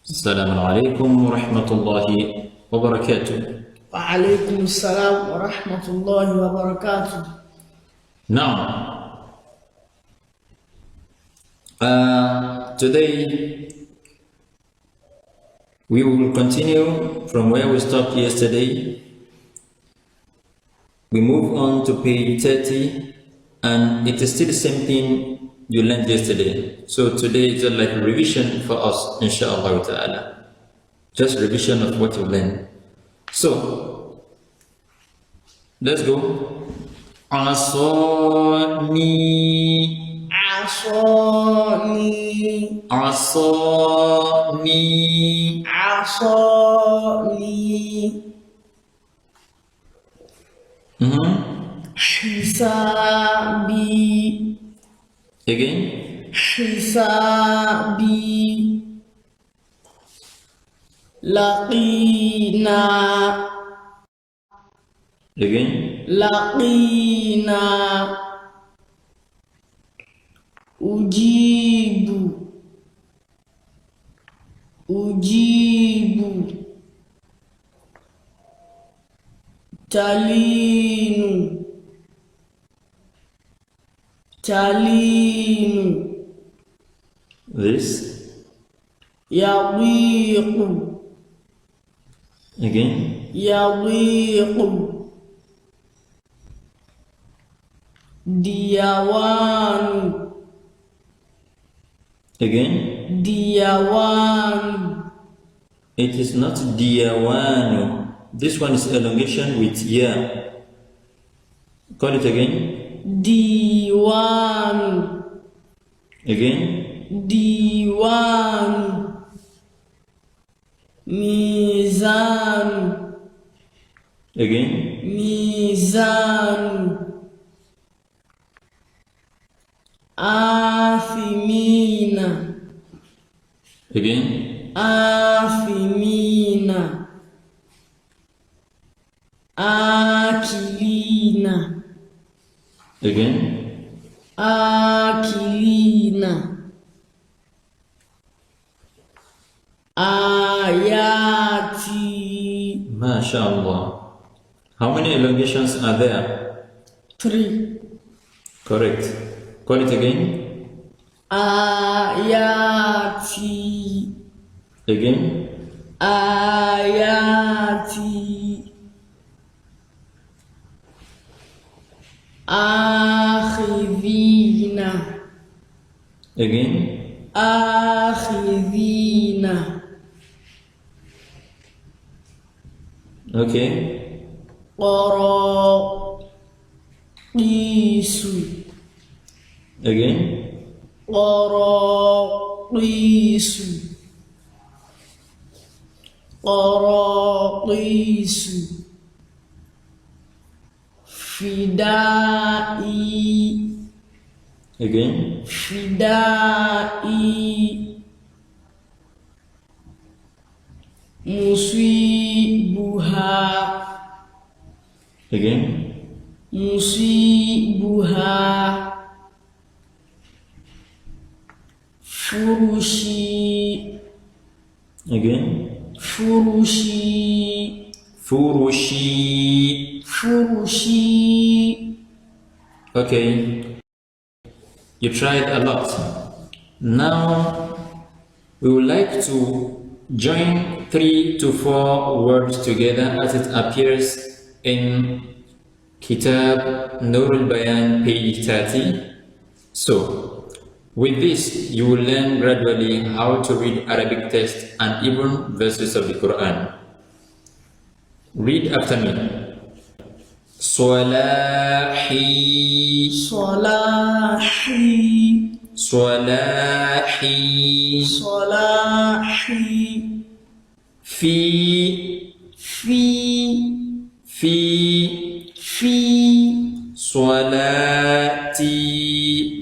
السلام عليكم ورحمة الله وبركاته. وعليكم السلام ورحمة الله وبركاته. Now, today we will continue from where we stopped yesterday. We move on to page 30, and it is still the same thing you learned yesterday. So today is just like a revision for us, inshallah ta'ala. Just revision of what you learned. So, let's go. عصاني عصاني عصاني عصاني حسابي Again. حسابي لقينا Again. لقينا أجيب أجيب تلين تلين This. يضيق Again. يضيق ديوان Again. ديوان It is not diawanu. This one is elongation with ya. Call it again. ديوان Again. ديوان ميزان Again. ميزان آثمين Again. آثمين آكلين Again. آكلين آياتي MashaAllah. How many elongations are there? 3 Correct. Call it again. آياتي Again. آياتي آخذين Again. آخذين Okay. قراطيس Again. قراطيس قراطيس فدائي Again. فدائي مصيبها Again. مصيبها فرشي Again. فرشي Furushi. فرشي Okay. You tried a lot. Now we would like to join 3 to 4 words together as it appears in Kitab Nurul Bayan, page 30. So, with this, you will learn gradually how to read Arabic text and even verses of the Quran. Read after me. Salahi. صلاحي Salahi. صلاحي Fi. في Salati.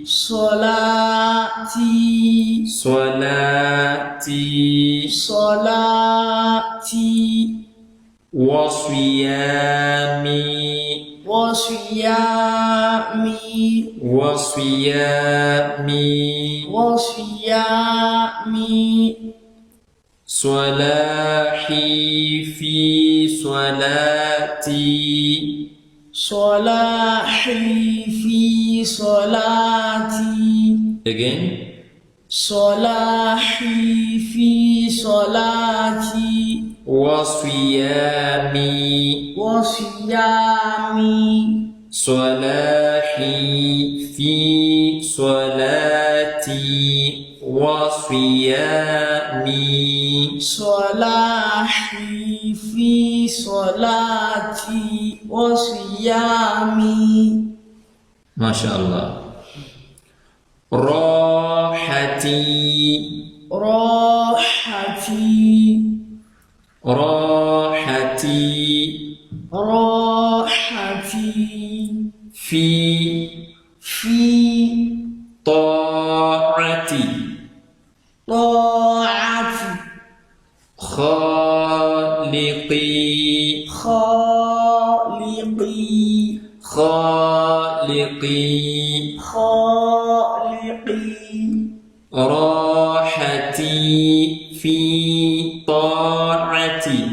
صلاتي صلاتي Wasiyami. وصيامي صلاحي في صلاتي. صلاحي في صلاتي. Again. صلاحي في صلاتي. وصيامي. وصيامي. صلاحي في صلاتي وصيامي. صلاحي في صلاتي وصيامي. ما شاء الله. راحتي. راحتي. راحتي. راحتي. في طاعتي. طاعتي. خالقي. خالقي. خالقي. راحتي في طاعتي.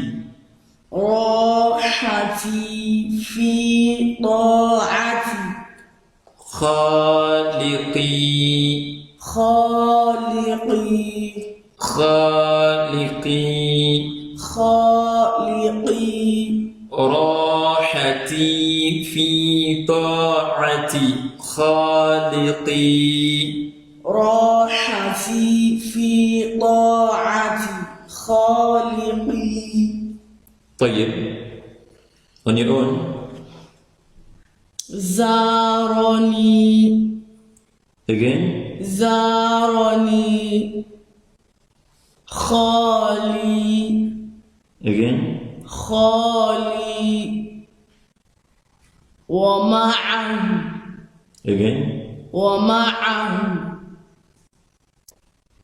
راحتي في طاعتي. خالقي. خالقي. راحتي في طاعتي خالقي. راحتي في طاعتي خالقي. طيب. On your own. زارني. Again. زارني. خالي. Again. خالي. ومعه. Again. ومعه.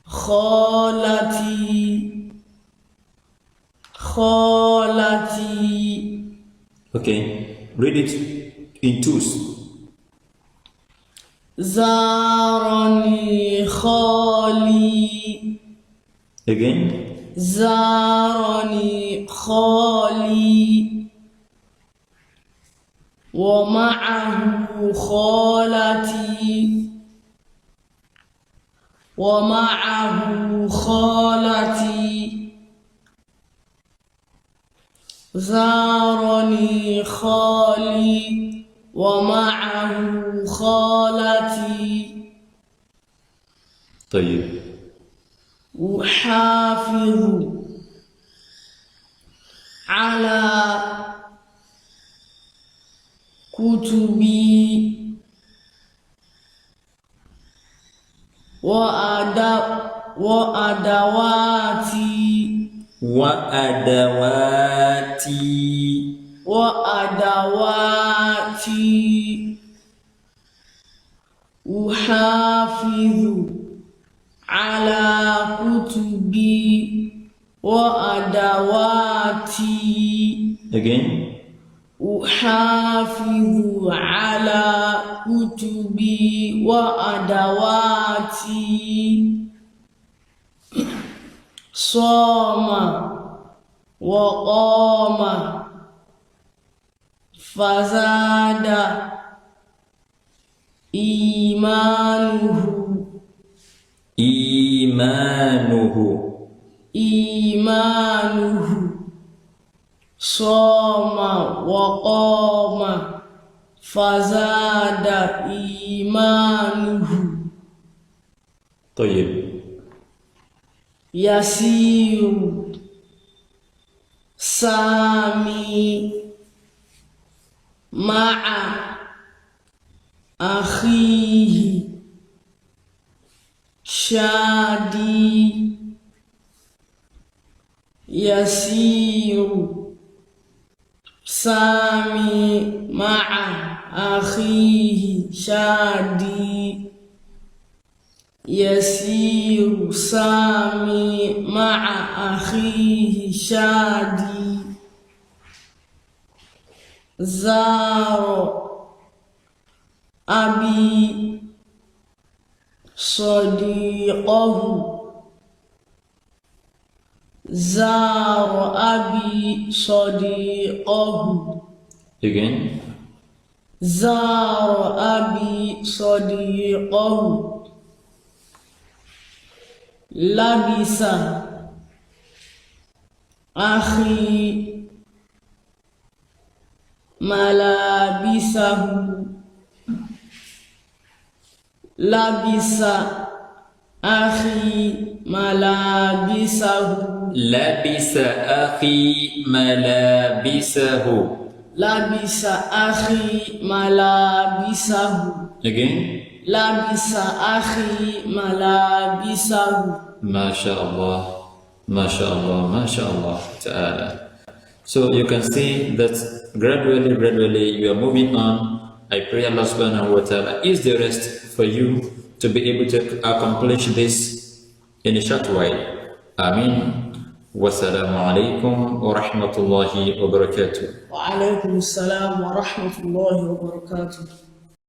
خالتي. خالتي. Okay. Read it in twos. زارني خالي. Again. زارني خالي. ومعه خالتي. ومعه خالتي. زارني خالي ومعه خالتي. طيب. أحافظ على كتبي وأدواتي. وأدواتي. أحافظ على كتبي وأدواتي. Again. أحافظ على كتبي وأدواتي. صام وقام فزاد إيمانه. صام وقام فزاد إيمانه. طيب. يسير سامي مع أخيه شادي. يسير سامي مع أخيه شادي. يسير سامي مع أخيه شادي. زار أبي صديقه. زار أبي صديقه. Again. زار أبي صديقه. لبس أخي ملابسه. لبس أخي ملابسه. لبس أخي ملابسه. لبس أخي ملابسه. Again. لبس أخي ملابسه. ما شاء الله ما شاء الله ما شاء الله ta'ala. So you can see that gradually you are moving on. I pray Allah subhanahu wa ta'ala is the rest for you to be able to accomplish this in a short while. Ameen. Wassalamu alaikum wa rahmatullahi wa barakatuh. وعليكم السلام ورحمة الله وبركاته.